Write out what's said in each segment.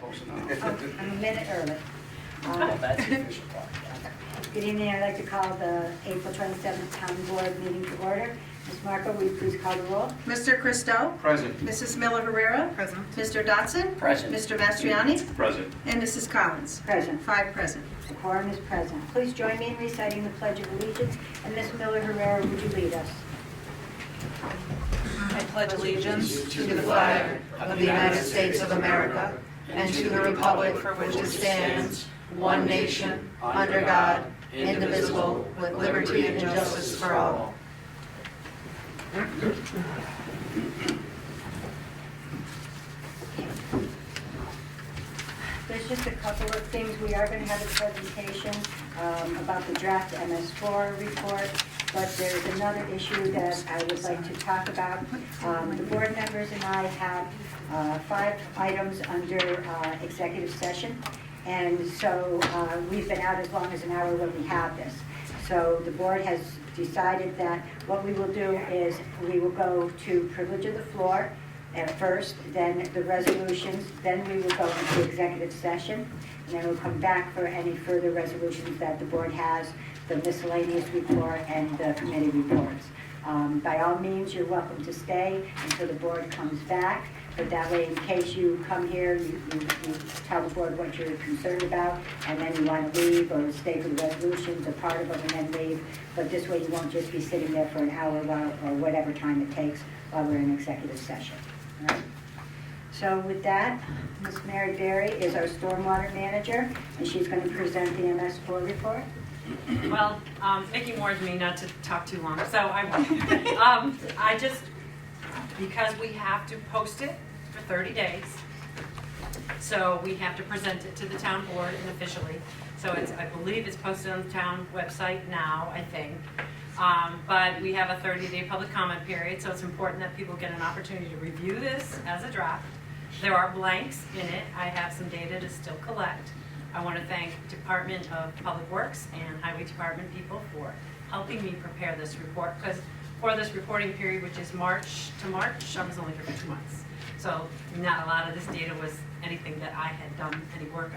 close enough. Oh, I'm a minute early. Well, that's the official clock. Good evening. I'd like to call the April 27th Town Board meeting to order. Ms. Marco, will you please call the roll? Mr. Christo? Present. Mrs. Miller Herrera? Present. Mr. Dotson? Present. Mr. Mastriani? Present. And Mrs. Collins? Present. 5 present. The quorum is present. Please join me in reciting the Pledge of Allegiance. And Ms. Miller Herrera, would you lead us? I pledge allegiance to the flag of the United States of America and to the republic for which it stands, one nation, under God, indivisible, with liberty and justice for all. There's just a couple of things. We are going to have a presentation about the draft Ms4 report, but there's another issue that I would like to talk about. The board members and I have 5 items under executive session, and so we've been out as long as an hour when we have this. So the board has decided that what we will do is we will go to privilege of the floor at first, then the resolutions, then we will go into executive session, and then we'll come back for any further resolutions that the board has, the miscellaneous report and the committee reports. By all means, you're welcome to stay until the board comes back, but that way, in case you come here, you tell the board what you're concerned about, and then you want to leave or stay for the resolutions, a part of them, and then leave. But this way, you won't just be sitting there for an hour or whatever time it takes while we're in executive session. All right. So with that, Ms. Mary Berry is our stormwater manager, and she's going to present the Ms4 report. Well, Mickey warned me not to talk too long, so I won't. I just, because we have to post it for 30 days, so we have to present it to the town board and officially. So it's, I believe it's posted on the town website now, I think. But we have a 30-day public comment period, so it's important that people get an opportunity to review this as a draft. There are blanks in it. I have some data to still collect. I want to thank Department of Public Works and Highway Department people for helping me prepare this report, because for this reporting period, which is March to March, I was only here for 2 months. So not a lot of this data was anything that I had done any work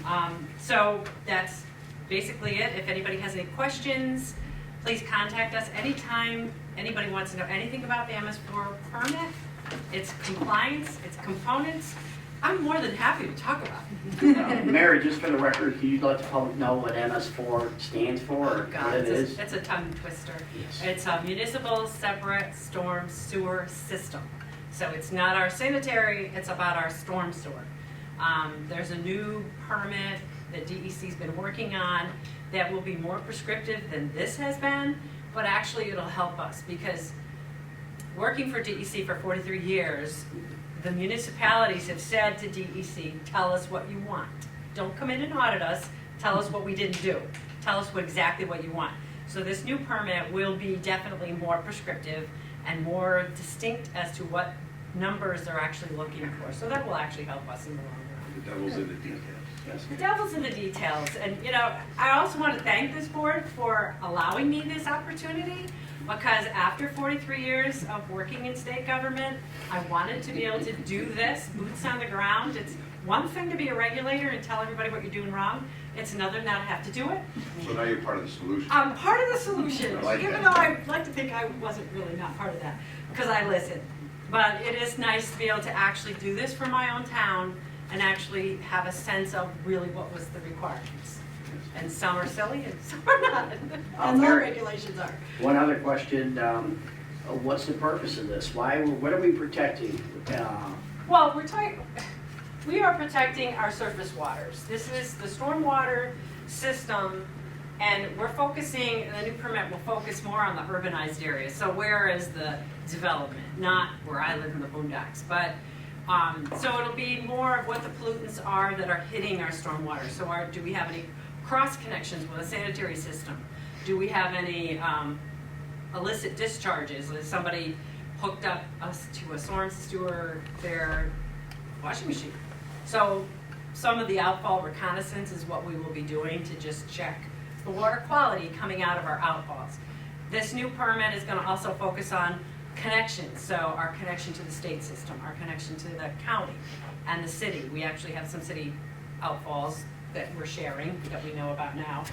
on. So that's basically it. If anybody has any questions, please contact us anytime anybody wants to know anything about the Ms4 permit, its compliance, its components. I'm more than happy to talk about it. Mary, just for the record, can you let the public know what Ms4 stands for, or what it is? It's a tongue twister. Yes. It's a municipal separate storm sewer system. So it's not our sanitary, it's about our storm sewer. There's a new permit that DEC's been working on that will be more prescriptive than this has been, but actually it'll help us, because working for DEC for 43 years, the municipalities have said to DEC, tell us what you want. Don't come in and audit us, tell us what we didn't do. Tell us exactly what you want. So this new permit will be definitely more prescriptive and more distinct as to what numbers they're actually looking for. So that will actually help us in the long run. The devil's in the details. Yes. The devil's in the details. And you know, I also want to thank this board for allowing me this opportunity, because after 43 years of working in state government, I wanted to be able to do this, boots on the ground. It's one thing to be a regulator and tell everybody what you're doing wrong. It's another now to have to do it. So now you're part of the solution. I'm part of the solution, I like even that. though I like to think I wasn't really not part of that, because I listen. But it is nice to be able to actually do this for my own town and actually have a sense of really what was the requirements. And some are silly and some are not. That's all Mary, regulations are. one other question, what's the purpose of this? What are we protecting? Well, we are protecting our surface waters. This is the stormwater system, and we're focusing, the new permit will focus more on the urbanized areas. So where is the development? Not where I live in the boondocks, but so it'll be more of what the pollutants are that are hitting our stormwater. So do we have any cross connections with a sanitary system? Do we have any illicit discharges? Is somebody hooked up us to a storm sewer, their washing machine? So some of the outfall reconnaissance is what we will be doing to just check the water quality coming out of our outfalls. This new permit is going to also focus on connections. So our connection to the state system, our connection to the county and the city. We actually have some city outfalls that we're sharing that we know about now.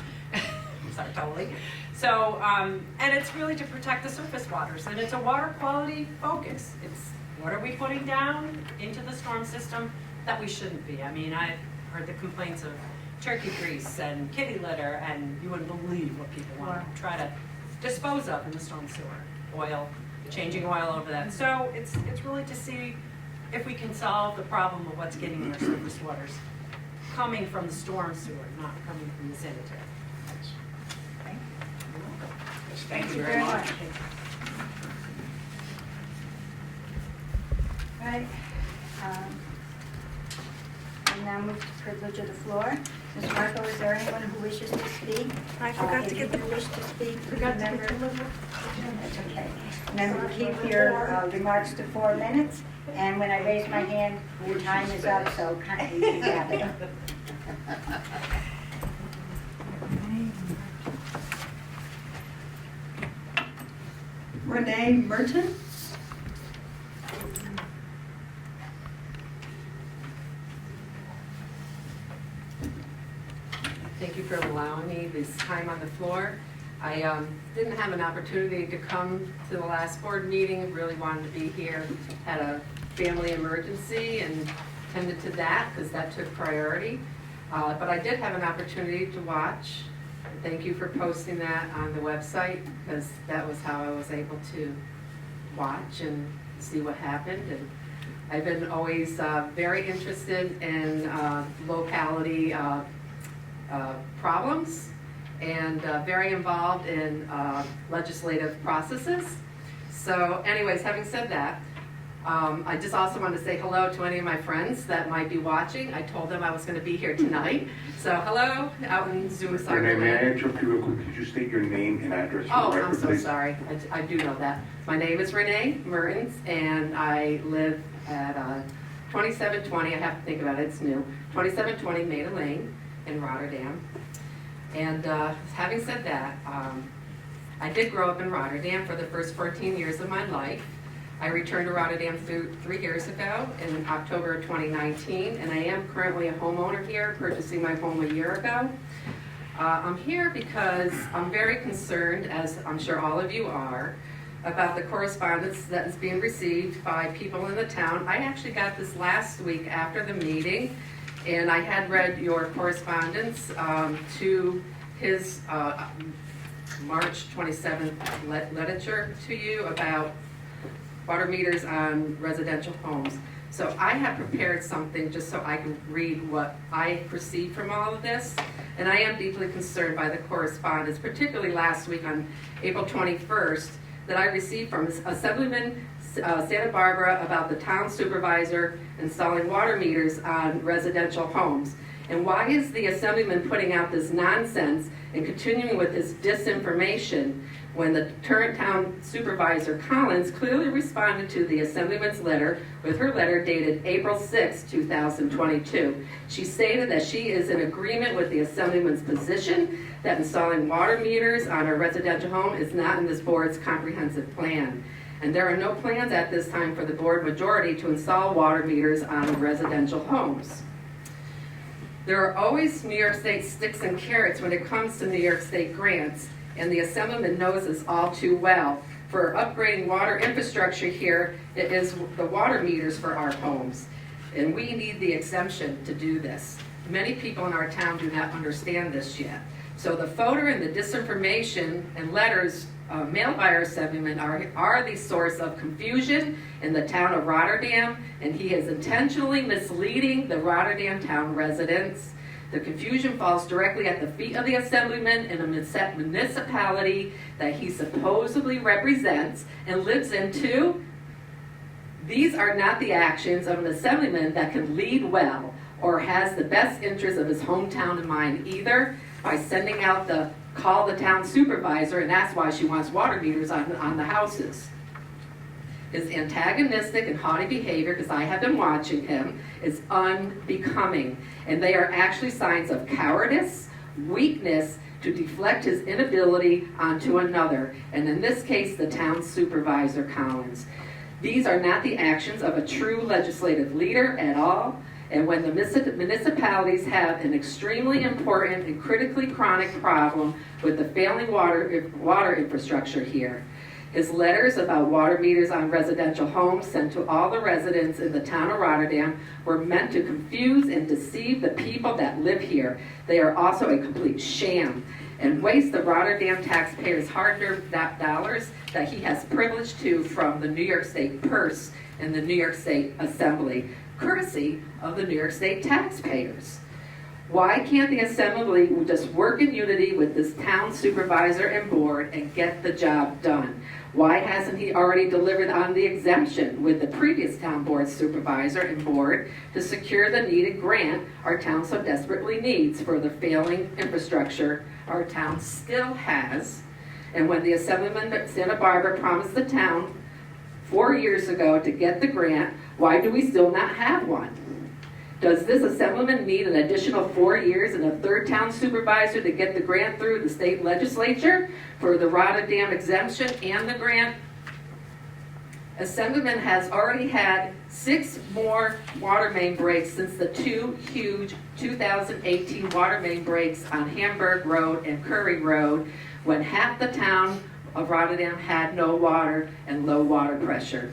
Sorry, totally. So, and it's really to protect the surface waters, and it's a water quality focus. It's what are we putting down into the storm system that we shouldn't be. I mean, I've heard the complaints of turkey grease and kitty litter, and you wouldn't believe what people want to try to dispose of in the storm sewer. Oil, changing oil over that. So it's really to see if we can solve the problem of what's getting in our surface waters coming from the storm sewer, not coming from the sanitary. Thank you very much. Right. We'll now move to privilege of the floor. Ms. Marco, is there anyone who wishes to speak? I forgot to get If you wish to speak, remember. That's okay. Remember to keep your remarks to 4 minutes, and when I raise my hand, your time is up, so kindly be gathered. Renee Merton. Thank you for allowing me this time on the floor. I didn't have an opportunity to come to the last board meeting, really wanted to be here. Had a family emergency and tended to that because that took priority. But I did have an opportunity to watch. Thank you for posting that on the website because that was how I was able to watch and see what happened. And I've been always very interested in locality problems and very involved in legislative processes. So anyways, having said that, I just also want to say hello to any of my friends that might be watching. I told them I was going to be here tonight. So hello, out in Suicide. Renee, may I interrupt you real quick? Could you state your name and address for Oh, the record, I'm so please? sorry. I do know that. My name is Renee Mertens, and I live at 2720, I have to think about it, it's new, 2720 Maida Lane in Rotterdam. And having said that, I did grow up in Rotterdam for the first 14 years of my life. I returned to Rotterdam 3 years ago in October of 2019, and I am currently a homeowner here, purchasing my home a year ago. I'm here because I'm very concerned, as I'm sure all of you are, about the correspondence that is being received by people in the town. I actually got this last week after the meeting, and I had read your correspondence to his March 27th literature to you about water meters on residential homes. So I have prepared something just so I can read what I perceive from all of this. And I am deeply concerned by the correspondence, particularly last week on April 21st, that I received from Assemblyman Santa Barbara about the town supervisor installing water meters on residential homes. And why is the Assemblyman putting out this nonsense and continuing with this disinformation when the current town supervisor, Collins, clearly responded to the Assemblyman's letter with her letter dated April 6, 2022. She stated that she is in agreement with the Assemblyman's position that installing water meters on a residential home is not in this board's comprehensive plan. And there are no plans at this time for the board majority to install water meters on residential homes. There are always New York State sticks and carrots when it comes to New York State grants, and the Assemblyman knows this all too well. For upgrading water infrastructure here, it is the water meters for our homes, and we need the exemption to do this. Many people in our town do not understand this yet. So the photo and the disinformation and letters mailed by our Assemblyman are the source of confusion in the town of Rotterdam, and he is intentionally misleading the Rotterdam town residents. The confusion falls directly at the feet of the Assemblyman in a municipality that he supposedly represents and lives in too. These are not the actions of an Assemblyman that can lead well or has the best interest of his hometown in mind either, by sending out the call the town supervisor, and that's why she wants water meters on the houses. His antagonistic and haughty behavior, because I have been watching him, is unbecoming. And they are actually signs of cowardice, weakness, to deflect his inability onto another, and in this case, the town supervisor, Collins. These are not the actions of a true legislative leader at all, and when the municipalities have an extremely important and critically chronic problem with the failing water infrastructure here. His letters about water meters on residential homes sent to all the residents in the town of Rotterdam were meant to confuse and deceive the people that live here. They are also a complete sham and waste the Rotterdam taxpayers' hard-earned dollars that he has privilege to from the New York State purse and the New York State Assembly, courtesy of the New York State taxpayers. Why can't the Assembly just work in unity with this town supervisor and board and get the job done? Why hasn't he already delivered on the exemption with the previous town board supervisor and board to secure the needed grant our town so desperately needs for the failing infrastructure our town still has? And when the Assemblyman at Santa Barbara promised the town 4 years ago to get the grant, why do we still not have one? Does this Assemblyman need an additional 4 years and a third town supervisor to get the grant through the state legislature for the Rotterdam exemption and the grant? Assemblyman has already had 6 more water main breaks since the 2 huge 2018 water main breaks on Hamburg Road and Curry Road, when half the town of Rotterdam had no water and low water pressure.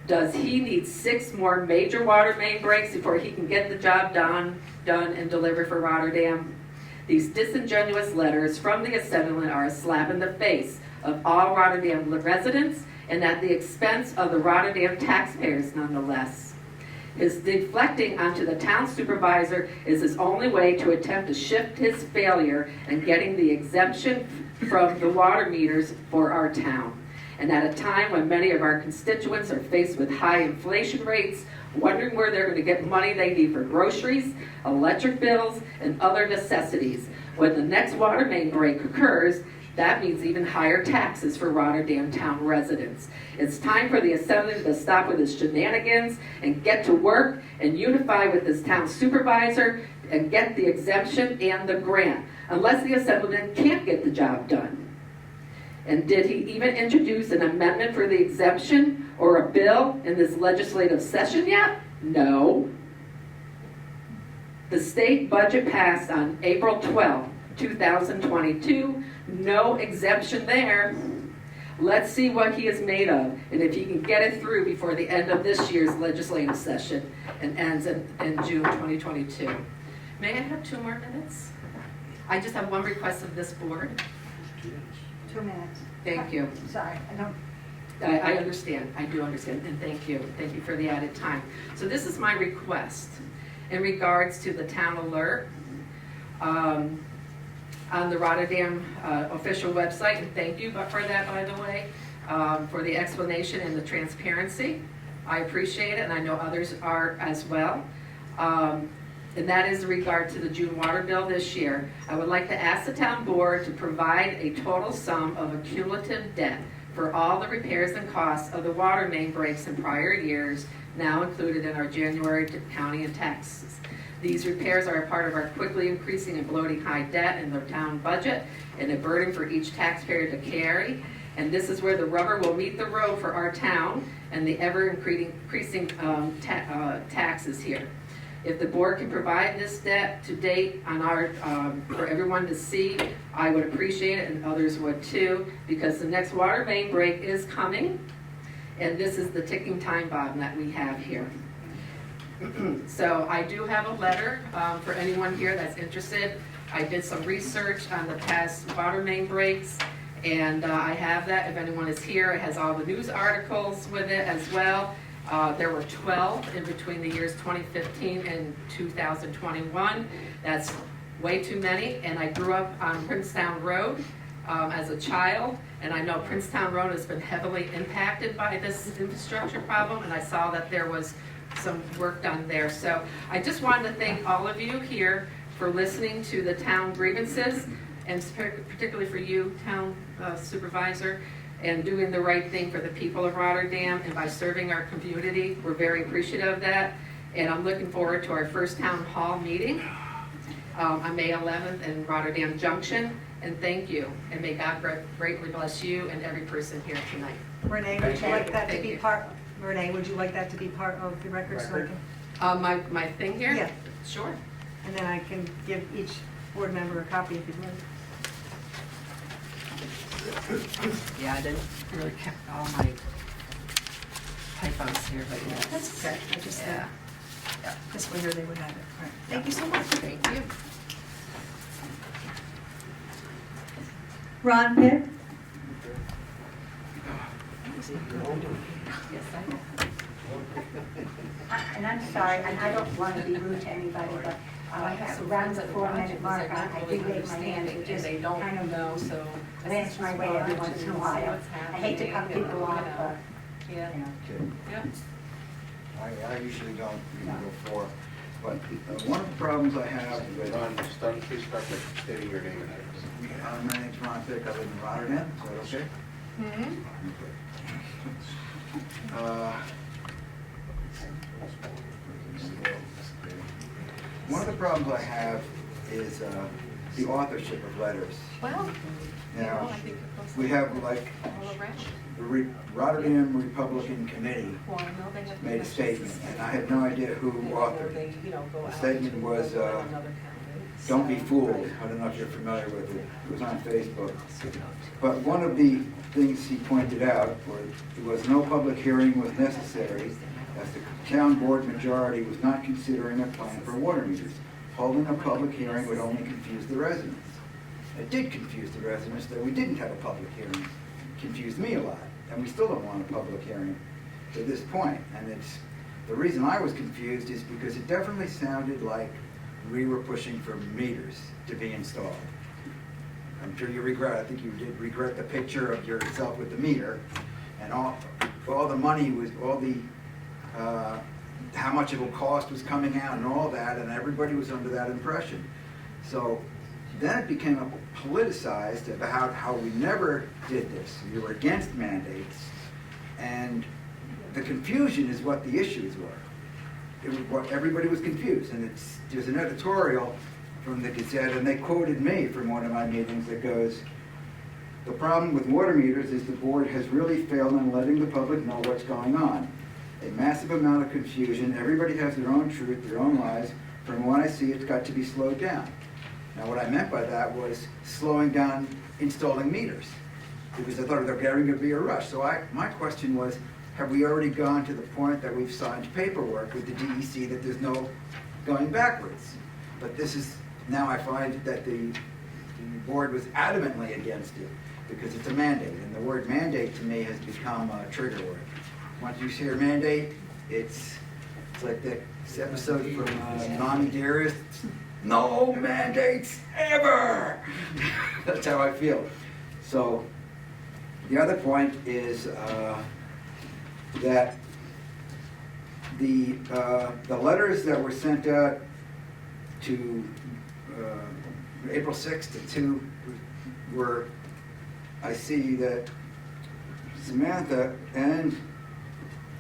Does he need 6 more major water main breaks before he can get the job done and deliver for Rotterdam? These disingenuous letters from the Assemblyman are a slap in the face of all Rotterdam residents and at the expense of the Rotterdam taxpayers nonetheless. His deflecting onto the town supervisor is his only way to attempt to shift his failure in getting the exemption from the water meters for our town. And at a time when many of our constituents are faced with high inflation rates, wondering where they're going to get money they need for groceries, electric bills, and other necessities. When the next water main break occurs, that means even higher taxes for Rotterdam town residents. It's time for the Assembly to stop with its shenanigans and get to work and unify with this town supervisor and get the exemption and the grant, unless the Assemblyman can't get the job done. And did he even introduce an amendment for the exemption or a bill in this legislative session yet? No. The state budget passed on April 12, 2022. No exemption there. Let's see what he is made of and if he can get it through before the end of this year's legislative session and ends in June 2022. May I have 2 more minutes? I just have one request of this board. 2 minutes. Thank you. Sorry, I don't. I understand. I do understand, and thank you. Thank you for the added time. So this is my request in regards to the town alert on the Rotterdam official website, and thank you for that, by the way, for the explanation and the transparency. I appreciate it, and I know others are as well. And that is in regard to the June water bill this year. I would like to ask the town board to provide a total sum of a cumulative debt for all the repairs and costs of the water main breaks in prior years, now included in our January county and taxes. These repairs are a part of our quickly increasing and bloating high debt in the town budget and a burden for each taxpayer to carry. And this is where the rubber will meet the road for our town and the ever-increasing taxes here. If the board can provide this debt to date on our, for everyone to see, I would appreciate it, and others would too, because the next water main break is coming, and this is the ticking time bomb that we have here. So I do have a letter for anyone here that's interested. I did some research on the past water main breaks, and I have that. If anyone is here, it has all the news articles with it as well. There were 12 in between the years 2015 and 2021. That's way too many, and I grew up on Princetown Road as a child, and I know Princetown Road has been heavily impacted by this infrastructure problem, and I saw that there was some work done there. So I just wanted to thank all of you here for listening to the town grievances, and particularly for you, town supervisor, and doing the right thing for the people of Rotterdam, and by serving our community. We're very appreciative of that, and I'm looking forward to our first town hall meeting. on May 11th in Rotterdam Junction. And thank you, and may God greatly bless you and every person here tonight. Renee, would you like that to Thank be you. part, Renee, would you like that to be part of the record so I can? My thing here? Yeah. Sure. And then I can give each board member a copy if you'd like. Yeah, I didn't really count all my typos here, but yes. That's okay, I just, Yeah. this way here they would have it. All right. Thank you so much. Thank you. Ron Pitt? Yes, I know. And I'm sorry, and I don't want to be rude to anybody, but around the 4-minute mark, I do raise my hand to just They don't kind of know, so. glance my way every once in a while. I hate to cut people off, but, Yeah. you know. Yeah. I usually don't go for, but one of the problems I have with, Ron, please start by stating your name and address. my name's Ron Pick, I live in Rotterdam, is that okay? One of the problems I have is the authorship of letters. Well, Now, I think it goes we have like all around. the Rotterdam Republican Committee Well, I know they have made a statement, and I have no idea who authored it. The statement was, don't be fooled. I don't know if you're familiar with it. It was on Facebook. But one of the things he pointed out was no public hearing was necessary as the town board majority was not considering a plan for water meters. Holding a public hearing would only confuse the residents. It did confuse the residents that we didn't have a public hearing. It confused me a lot, and we still don't want a public hearing to this point. And the reason I was confused is because it definitely sounded like we were pushing for meters to be installed. I'm sure you I think you did regret the picture of yourself with the meter, and all the money was, how much it will cost was coming out and all that, and everybody was under that impression. So then it became politicized about how we never did this. We were against mandates, and the confusion is what the issues were. It was what everybody was confused, and there's an editorial from the Gazette, and they quoted me from one of my meetings that goes, "The problem with water meters is the board has really failed in letting the public know what's going on. A massive amount of confusion, everybody has their own truth, their own lies. From what I see, it's got to be slowed down." Now what I meant by that was slowing down installing meters, because I thought there was going to be a rush. So my question was, have we already gone to the point that we've signed paperwork with the DEC that there's no going backwards? But this is, now I find that the board was adamantly against it because it's a mandate, and the word mandate to me has become a trigger word. Once you hear mandate, it's like that episode from Mommy Dearest, no mandates ever! That's how I feel. So the other point is that the letters that were sent out to April 6th to were, I see that Samantha and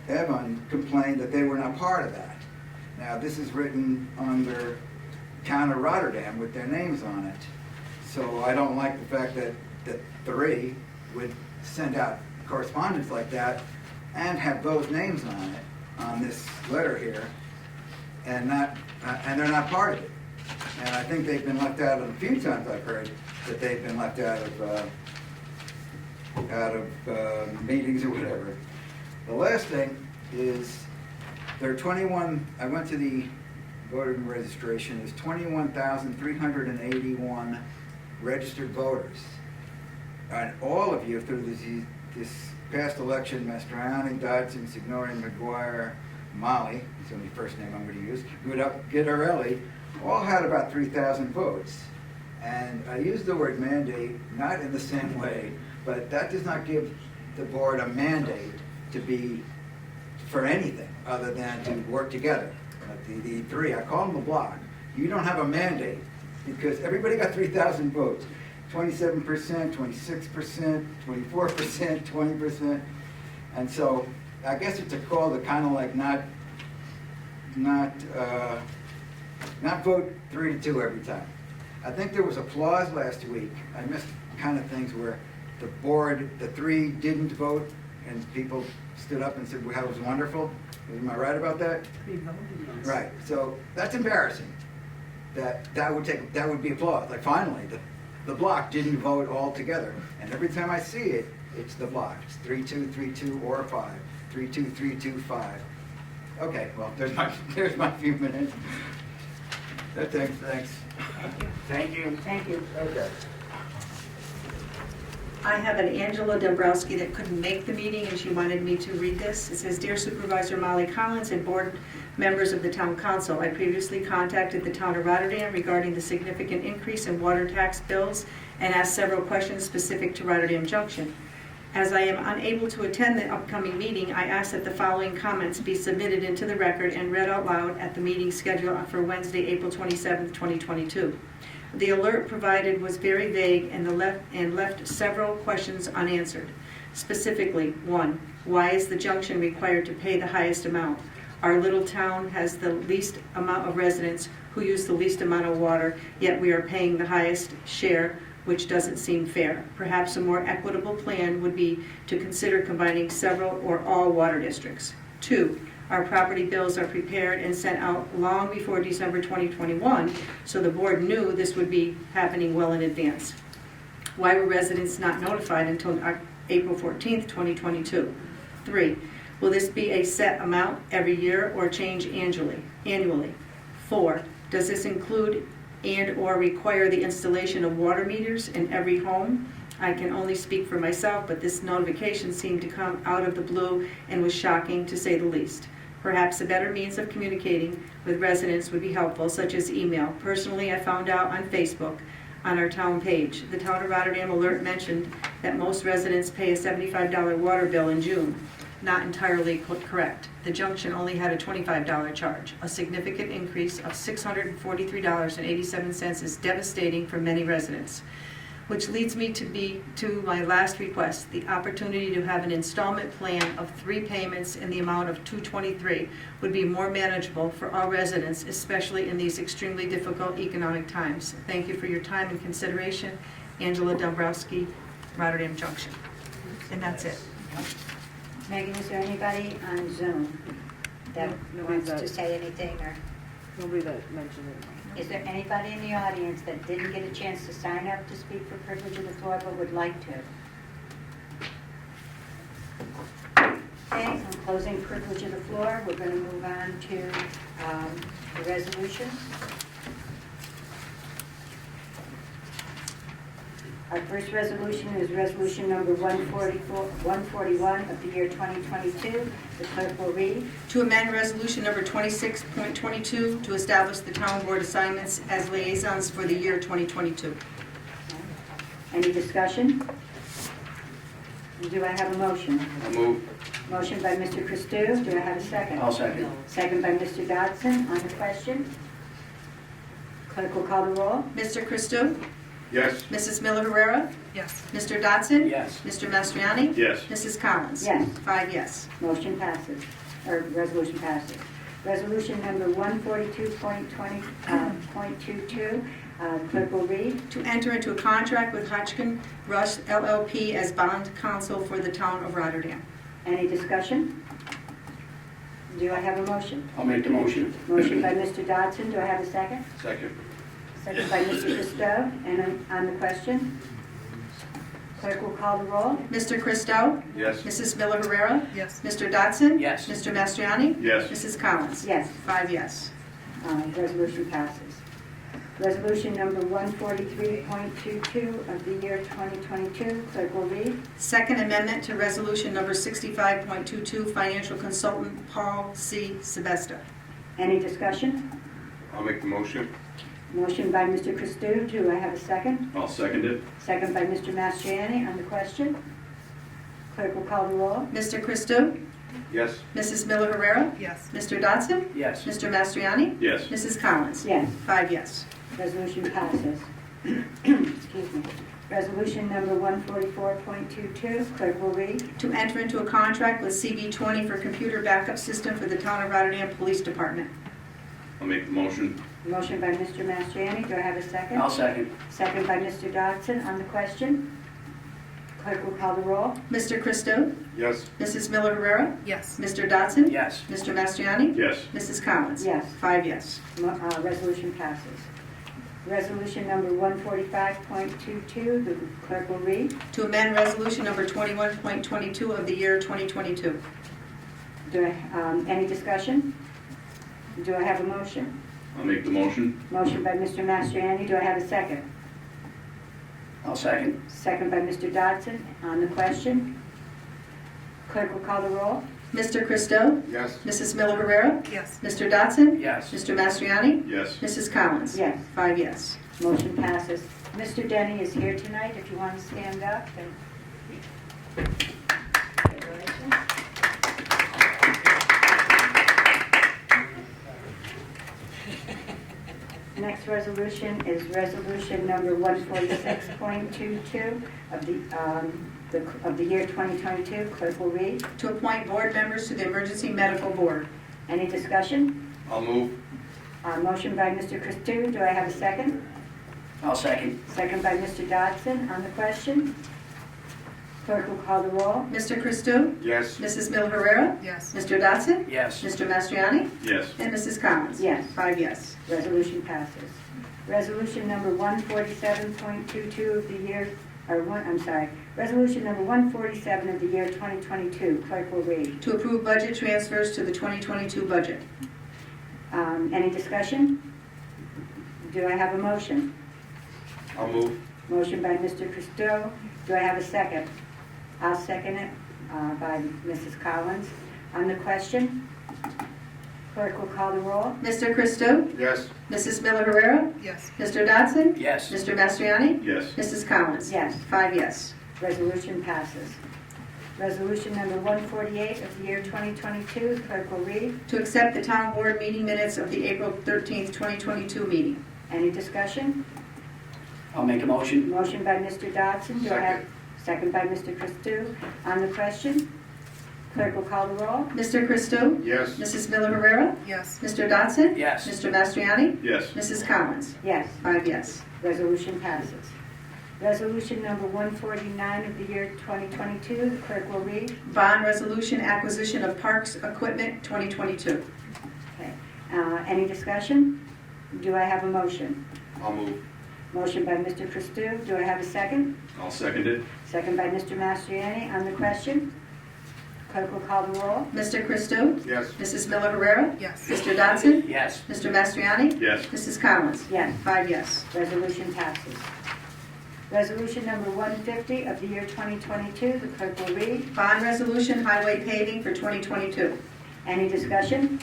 Evan complained that they were not part of that. Now this is written under Town of Rotterdam with their names on it. So I don't like the fact that three would send out correspondence like that and have those names on it, on this letter here, and they're not part of it. And I think they've been left out of, a few times I've heard that they've been left out of meetings or whatever. The last thing is, there are 21, I went to the voter registration, there's 21,381 registered voters. And all of you, through this past election, Mastriani, Dodson, Signori, McGuire, Molly, that's the only first name I'm going to use, Guidarelli, all had about 3,000 votes. And I use the word mandate not in the same way, but that does not give the board a mandate to be for anything other than to work together. The three, I call them the block. You don't have a mandate because everybody got 3,000 votes. 27%, 26%, 24%, 20%. And so I guess it's a call to kind of like not not vote 3-2 every time. I think there was applause last week. I missed kind of things where the board, the 3 didn't vote, and people stood up and said, well, that was wonderful. Am I right about that? Right, so that's embarrassing. That would be applause. Like finally, the block didn't vote all together. And every time I see it, it's the block. It's 3-2, 3-2, or 5. 3-2, 3-2, 5. Okay, well, there's my few minutes. Thanks. Thank you. Thank you. Okay. I have an Angela Dombrowski that couldn't make the meeting, and she wanted me to read this. It says, "Dear Supervisor Molly Collins and board members of the Town Council, I previously contacted the Town of Rotterdam regarding the significant increase in water tax bills and asked several questions specific to Rotterdam Junction. As I am unable to attend the upcoming meeting, I ask that the following comments be submitted into the record and read out loud at the meeting scheduled for Wednesday, April 27, 2022. The alert provided was very vague and left several questions unanswered. Specifically, 1, why is the junction required to pay the highest amount? Our little town has the least amount of residents who use the least amount of water, yet we are paying the highest share, which doesn't seem fair. Perhaps a more equitable plan would be to consider combining several or all water districts. 2, our property bills are prepared and sent out long before December 2021, so the board knew this would be happening well in advance. Why were residents not notified until April 14th, 2022? 3, will this be a set amount every year or change annually? 4, does this include and/or require the installation of water meters in every home? I can only speak for myself, but this notification seemed to come out of the blue and was shocking to say the least. Perhaps a better means of communicating with residents would be helpful, such as email. Personally, I found out on Facebook on our town page. The Town of Rotterdam alert mentioned that most residents pay a $75 water bill in June. Not entirely correct. The junction only had a $25 charge. A significant increase of $643.87 is devastating for many residents. Which leads me to my last request, the opportunity to have an installment plan of 3 payments in the amount of $223 would be more manageable for all residents, especially in these extremely difficult economic times. Thank you for your time and consideration. Angela Dombrowski, Rotterdam Junction. And that's it. Megan, is there anybody on Zoom that No, wants nobody to that- say anything, or Nobody that mentioned it. is there anybody in the audience that didn't get a chance to sign up to speak for privilege of the floor but would like to? Okay, I'm closing privilege of the floor. We're going to move on to the resolution. Our first resolution is resolution number 141 of the year 2022. The clerk will read. To amend resolution number 26.22 to establish the town board assignments as liaisons for the year 2022. Any discussion? Do I have a motion? I'll move. Motion by Mr. Christou. Do I have a second? I'll second. Second by Mr. Dodson. On the question. Clerk will call the roll. Mr. Christou? Yes. Mrs. Miller Herrera? Yes. Mr. Dodson? Yes. Mr. Mastriani? Yes. Mrs. Collins? Yes. 5 yes. Motion passes, or resolution passes. Resolution number 142.22, clerk will read. To enter into a contract with Hodgkin Rush LLP as bond counsel for the town of Rotterdam. Any discussion? Do I have a motion? I'll make the motion. Motion by Mr. Dodson. Do I have a second? Second. Second by Mr. Christou. And on the question, clerk will call the roll. Mr. Christou? Yes. Mrs. Miller Herrera? Yes. Mr. Dodson? Yes. Mr. Mastriani? Yes. Mrs. Collins? Yes. 5 yes. Resolution passes. Resolution number 143.22 of the year 2022, clerk will read. Second amendment to resolution number 65.22, financial consultant Paul C. Sebesta. Any discussion? I'll make the motion. Motion by Mr. Christou. Do I have a second? I'll second it. Second by Mr. Mastriani. On the question, clerk will call the roll. Mr. Christou? Yes. Mrs. Miller Herrera? Yes. Mr. Dodson? Yes. Mr. Mastriani? Yes. Mrs. Collins? Yes. 5 yes. Resolution passes. Excuse me. Resolution number 144.22, clerk will read. To enter into a contract with CB20 for computer backup system for the town of Rotterdam Police Department. I'll make the motion. Motion by Mr. Mastriani, do I have a second? I'll second. Second by Mr. Dodson on the question. Clerk will call the roll. Mr. Christo? Yes. Mrs. Miller Herrera? Yes. Mr. Dodson? Yes. Mr. Mastriani? Yes. Mrs. Collins? Yes. 5 yes. Resolution passes. Resolution number 145.22, the clerk will read. To amend resolution number 21.22 of the year 2022. Any discussion? Do I have a motion? I'll make the motion. Motion by Mr. Mastriani, do I have a second? I'll second. Second by Mr. Dodson on the question. Clerk will call the roll. Mr. Christo? Yes. Mrs. Miller Herrera? Yes. Mr. Dodson? Yes. Mr. Mastriani? Yes. Mrs. Collins? Yes. 5 yes. Motion passes. Mr. Denny is here tonight, if you want to stand up. Congratulations. Next resolution is resolution number 146.22 of the year 2022. Clerk will read. To appoint board members to the Emergency Medical Board. Any discussion? I'll move. Motion by Mr. Christou. Do I have a second? I'll second. Second by Mr. Dodson on the question. Clerk will call the roll. Mr. Christo? Yes. Mrs. Miller Herrera? Yes. Mr. Dodson? Yes. Mr. Mastriani? Yes. And Mrs. Collins? Yes. 5 yes. Resolution passes. Resolution number 147.22 of the year, resolution number 147 of the year 2022. Clerk will read. To approve budget transfers to the 2022 budget. Any discussion? Do I have a motion? I'll move. Motion by Mr. Christou. Do I have a second? I'll second it by Mrs. Collins. On the question, clerk will call the roll. Mr. Christo? Yes. Mrs. Miller Herrera? Yes. Mr. Dodson? Yes. Mr. Mastriani? Yes. Mrs. Collins? Yes. 5 yes. Resolution passes. Resolution number 148 of the year 2022. Clerk will read. To accept the town board meeting minutes of the April 13th, 2022 meeting. Any discussion? I'll make a motion. Motion by Mr. Dodson. Do I have second by Mr. Christou? On the question, clerk will call the roll. Mr. Christo? Yes. Mrs. Miller Herrera? Yes. Mr. Dodson? Yes. Mr. Mastriani? Yes. Mrs. Collins? Yes. 5 yes. Resolution passes. Resolution number 149 of the year 2022. The clerk will read. Bond resolution acquisition of parks equipment 2022. Okay. Any discussion? Do I have a motion? I'll move. Motion by Mr. Christou. Do I have a second? I'll second it. Second by Mr. Mastriani. On the question, clerk will call the roll. Mr. Christo? Yes. Mrs. Miller Herrera? Yes. Mr. Dodson? Yes. Mr. Mastriani? Yes. Mrs. Collins? Yes. 5 yes. Resolution passes. Resolution number 150 of the year 2022. The clerk will read. Bond resolution highway paving for 2022. Any discussion?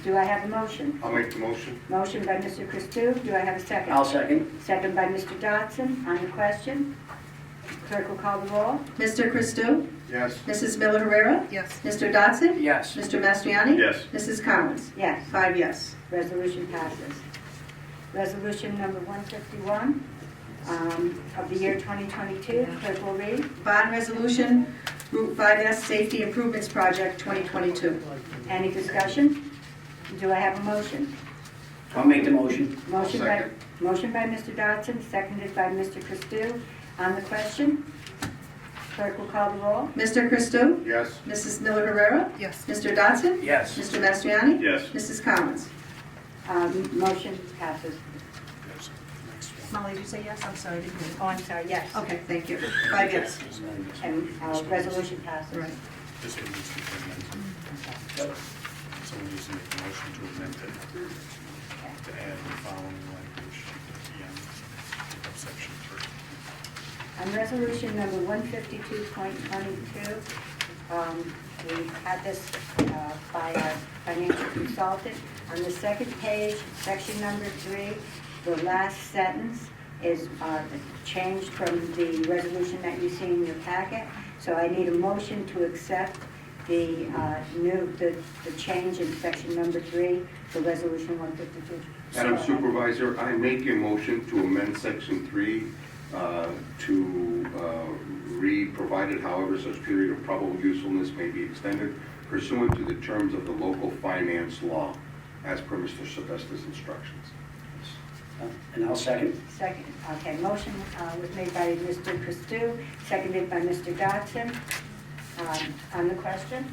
Do I have a motion? I'll make the motion. Motion by Mr. Christou. Do I have a second? I'll second. Second by Mr. Dodson. On the question, clerk will call the roll. Mr. Christo? Yes. Mrs. Miller Herrera? Yes. Mr. Dodson? Yes. Mr. Mastriani? Yes. Mrs. Collins? Yes. 5 yes. Resolution passes. Resolution number 151 of the year 2022. Clerk will read. Bond resolution Route 5S Safety Improvements Project 2022. Any discussion? Do I have a motion? I'll make the motion. Motion by Second. Mr. Dodson, seconded by Mr. Christou. On the question, clerk will call the roll. Mr. Christo? Yes. Mrs. Miller Herrera? Yes. Mr. Dodson? Yes. Mr. Mastriani? Yes. Mrs. Collins? Motion passes. Molly, did you say yes? I'm sorry, I didn't hear. Oh, I'm sorry, yes. Okay, thank you. 5 yes. And resolution passes. Right. This one needs to be amended. Someone needs to make a motion to amend it, to add the following language at the end of section 3. On resolution number 152.22, we had this by our financial consultant. On the second page, section number 3, the last sentence is changed from the resolution that you see in your packet. So I need a motion to accept the change in section number 3 for resolution 152. Madam Supervisor, I make a motion to amend section 3 to read, provided however such period of probable usefulness may be extended pursuant to the terms of the local finance law. as per Mr. Sylvester's instructions. And I'll second. Second, okay, motion was made by Mr. Christou, seconded by Mr. Dodson. On the question?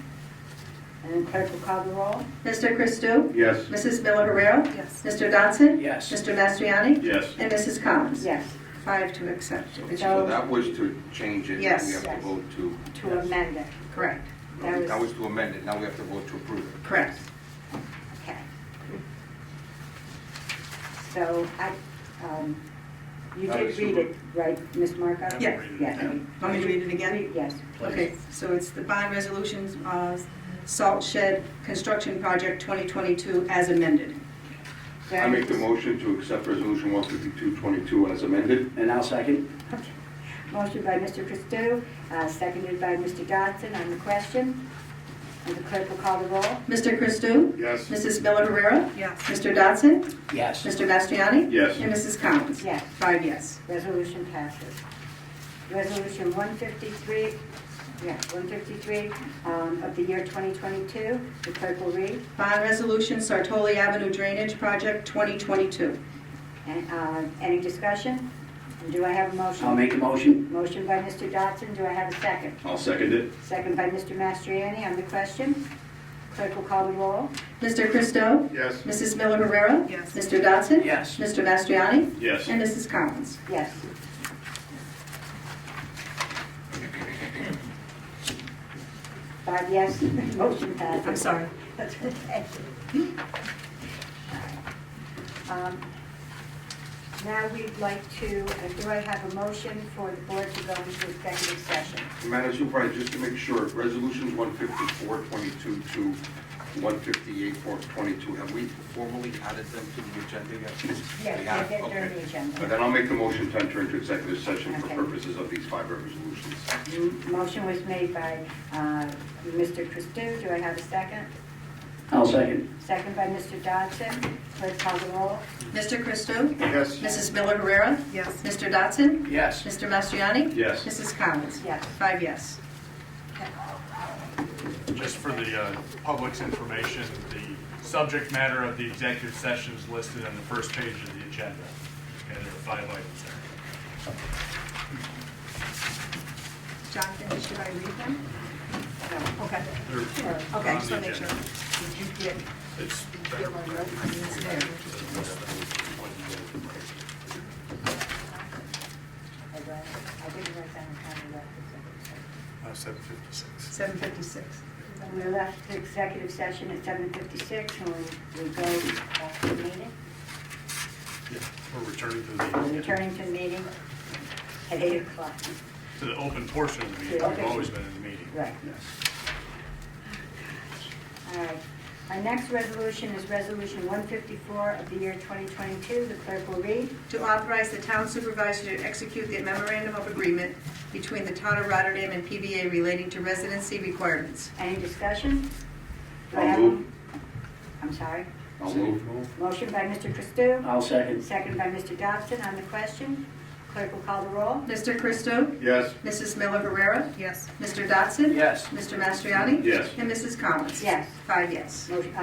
And then clerk will call the roll. Mr. Christou? Yes. Mrs. Miller Herrera? Yes. Mr. Dodson? Yes. Mr. Mastriani? Yes. And Mrs. Collins? Yes, 5 to accept. So that was to change it. Yes. We have to Yes. vote to. to amend it. Correct, That was to amend it, now we have to vote to approve it. correct. Okay. So you That did is read it, right, Ms. Marco? Yeah. Yeah. Want me to read it again? Yes. Okay, so it's the bond resolution, salt shed construction project 2022 as amended. I make the motion to accept resolution 15222 as amended. And I'll second. Okay. Motion by Mr. Christou, seconded by Mr. Dodson on the question. And the clerk will call the roll. Mr. Christou? Yes. Mrs. Miller Herrera? Yes. Mr. Dodson? Yes. Mr. Mastriani? Yes. And Mrs. Collins? Yes. 5 yes. Resolution passes. Resolution 153, 153 of the year 2022, the clerk will read. Bond resolution, Sartoli Avenue Drainage Project 2022. And any discussion? And do I have a motion? I'll make the motion. Motion by Mr. Dodson, do I have a second? I'll second it. Second by Mr. Mastriani on the question. Clerk will call the roll. Mr. Christou? Yes. Mrs. Miller Herrera? Yes. Mr. Dodson? Yes. Mr. Mastriani? Yes. And Mrs. Collins? Yes. 5 yes, motion passes. I'm sorry. That's okay. Now we'd like to, do I have a motion for the board to go into executive session? Madam Supervisor, just to make sure, resolutions 15422 to 15822, have we formally added them to the agenda yet? Yes, We have? they're on Okay. the agenda. Then I'll make the motion to enter into executive session for Okay. purposes of these 5 resolutions. Motion was made by Mr. Christou. Do I have a second? I'll second. Second by Mr. Dodson. Clerk call the roll. Mr. Christou? Yes. Mrs. Miller Herrera? Yes. Mr. Dodson? Yes. Mr. Mastriani? Yes. Mrs. Collins? Yes. 5 yes. Just for the public's information, the subject matter of the executive session is listed on the first page of the agenda. And there are 5 items there. Jonathan, should I read them? No. Okay. They're Okay, on just the want to make sure. agenda. Did you get, It's get my note? I mean, it's there. I didn't write down the time we left executive 7:56. 7:56. session. We left the executive session at 7:56 and we go back to the meeting. Yeah, we're returning to We're the, returning to the meeting at 8 o'clock. to the open portion of the meeting. The We've open- always been in the meeting. Right. All right. Our next resolution is Resolution 154 of the year 2022. The clerk will read. To authorize the town supervisor to execute the memorandum of agreement between the town of Rotterdam and PBA relating to residency requirements. Any discussion? Do I I'll have a- move. I'm sorry. I'll move. Motion by Mr. Christou, I'll second. second by Mr. Dobson on the question. Clerk will call the roll. Mr. Christou? Yes. Mrs. Miller Herrera? Yes. Mr. Dodson? Yes. Mr. Mastriani? Yes. And Mrs. Collins? Yes. 5 yes. Motion,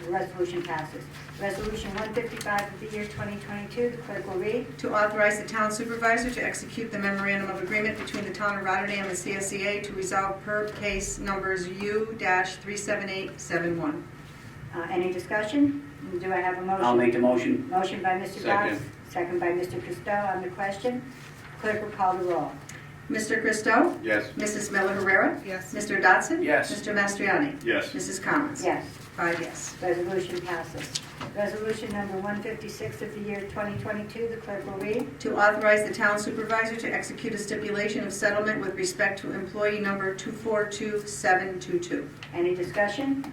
the resolution passes. Resolution 155 of the year 2022. The clerk will read. To authorize the town supervisor to execute the memorandum of agreement between the town of Rotterdam and CSEA to resolve per case numbers U-37871. Any discussion? Do I have a motion? I'll make the motion. Motion by Mr. Second. Dobson, second by Mr. Christou on the question. Clerk will call the roll. Mr. Christou? Yes. Mrs. Miller Herrera? Yes. Mr. Dodson? Yes. Mr. Mastriani? Yes. Mrs. Collins? Yes. 5 yes. Resolution passes. Resolution number 156 of the year 2022. The clerk will read. To authorize the town supervisor to execute a stipulation of settlement with respect to employee number 242722. Any discussion?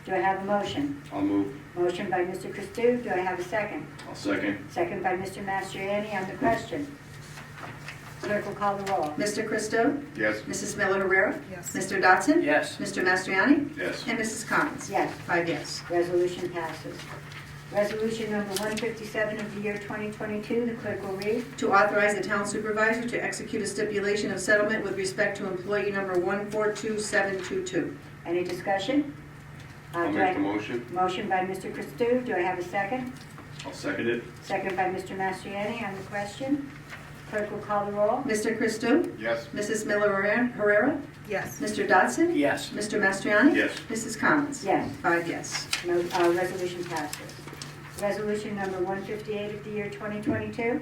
Do I have a motion? I'll move. Motion by Mr. Christou. Do I have a second? I'll second. Second by Mr. Mastriani on the question. Clerk will call the roll. Mr. Christou? Yes. Mrs. Miller Herrera? Yes. Mr. Dodson? Yes. Mr. Mastriani? Yes. And Mrs. Collins? Yes. 5 yes. Resolution passes. Resolution number 157 of the year 2022. The clerk will read. To authorize the town supervisor to execute a stipulation of settlement with respect to employee number 142722. Any discussion? I'll do make I- the motion. Motion by Mr. Christou, do I have a second? I'll second it. Second by Mr. Mastriani on the question. Clerk will call the roll. Mr. Christou? Yes. Mrs. Miller Herrera? Yes. Mr. Dodson? Yes. Mr. Mastriani? Yes. Mrs. Collins? Yes. 5 yes. No, resolution passes. Resolution number 158 of the year 2022.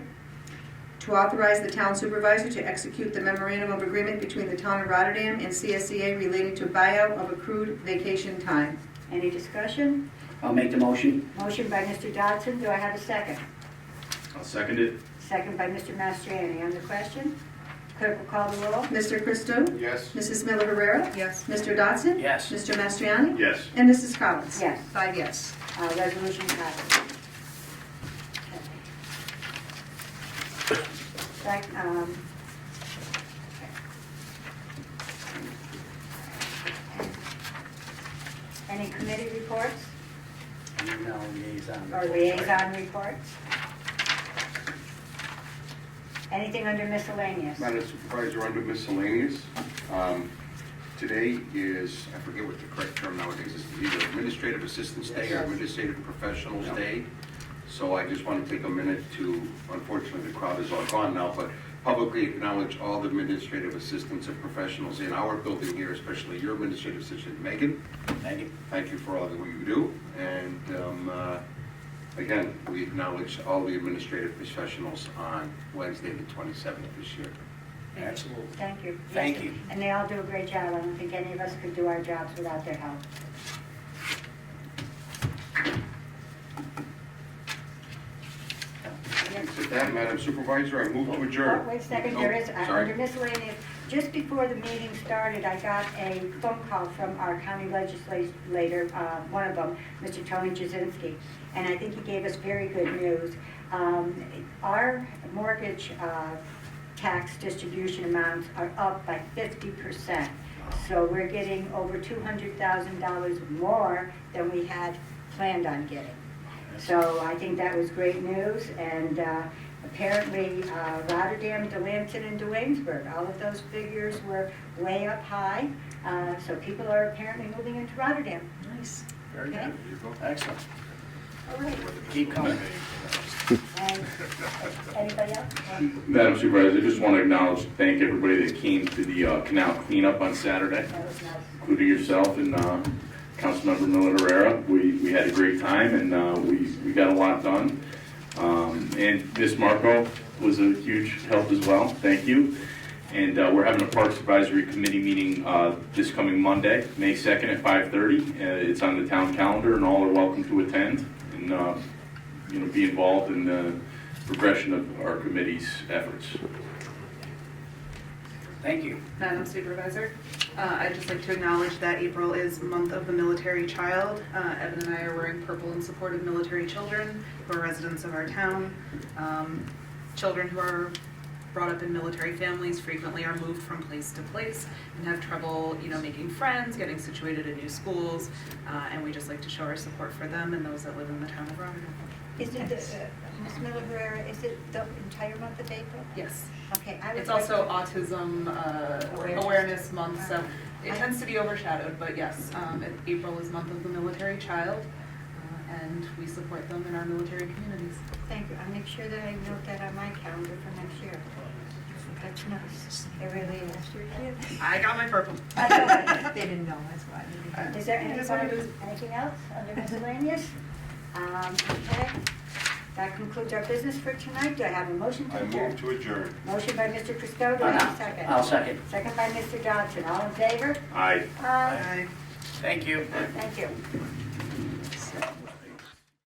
To authorize the town supervisor to execute the memorandum of agreement between the town of Rotterdam and CSEA relating to buyout of accrued vacation time. Any discussion? I'll make the motion. Motion by Mr. Dodson, do I have a second? I'll second it. Second by Mr. Mastriani on the question. Clerk will call the roll. Mr. Christou? Yes. Mrs. Miller Herrera? Yes. Mr. Dodson? Yes. Mr. Mastriani? Yes. And Mrs. Collins? Yes. 5 yes. Resolution passes. Okay. Any committee reports No liaison. or liaison reports? Anything under miscellaneous? Madam Supervisor, under miscellaneous, today is, I forget what the correct term nowadays is, either Administrative Assistant's Day or Administrative Professionals Day. So I just want to take a minute to, unfortunately, the crowd is all gone now, but publicly acknowledge all the administrative assistants and professionals in our building here, especially your administrative assistant, Megan. Thank you. Thank you for all that you do. And again, we acknowledge all the administrative professionals on Wednesday, the 27th this year. Absolutely. Thank you. Thank Yes, you. And they all do a great job. I don't think any of us could do our jobs without their help. With that, Madam Supervisor, I move to adjourn. Oh, wait a second, Oh, there is, sorry. under miscellaneous, just before the meeting started, I got a phone call from our county legislator, one of them, Mr. Tony Jasinski, and I think he gave us very good news. Our mortgage tax distribution amounts are up by 50%. So we're getting over $200,000 more than we had planned on getting. So I think that was great news, and apparently Rotterdam, Delanton, and Duanesburg, all of those figures were way up high. So people are apparently moving into Rotterdam. Nice. Very Okay. good. Excellent. All right. Keep coming. And anybody else? Madam Supervisor, I just want to acknowledge, thank everybody that came to the canal cleanup on Saturday, That was nice. including yourself and Councilmember Miller Herrera. We had a great time, and we got a lot done. And Ms. Marco was a huge help as well. Thank you. And we're having a Parks Advisory Committee meeting this coming Monday, May 2nd at 5:30. It's on the town calendar, and all are welcome to attend and be involved in the progression of our committee's efforts. Thank you. Madam Supervisor, I'd just like to acknowledge that April is Month of the Military Child. Evan and I are wearing purple in support of military children who are residents of our town. Children who are brought up in military families frequently are moved from place to place and have trouble, making friends, getting situated in new schools, and we just like to show our support for them and those that live in the town of Rotterdam. Is it, Ms. Miller Herrera, is it the entire month of April? Yes. Okay. I would It's like also to- Autism Awareness Month, so it tends to be overshadowed, but yes, April is Month of the Military Child, and we support them in our military communities. Thank you. I'll make sure that I note that on my calendar for next year. That's nice. It really is. I got my purple. They didn't know, that's why. Is there It is what it is. anything else under miscellaneous? Okay. That concludes our business for tonight. Do I have a motion to I adjourn? move to adjourn. Motion by Mr. Christou, do I have a second? I'll second. Second by Mr. Johnson. All in favor? Aye. Aye. Thank you. Thank you.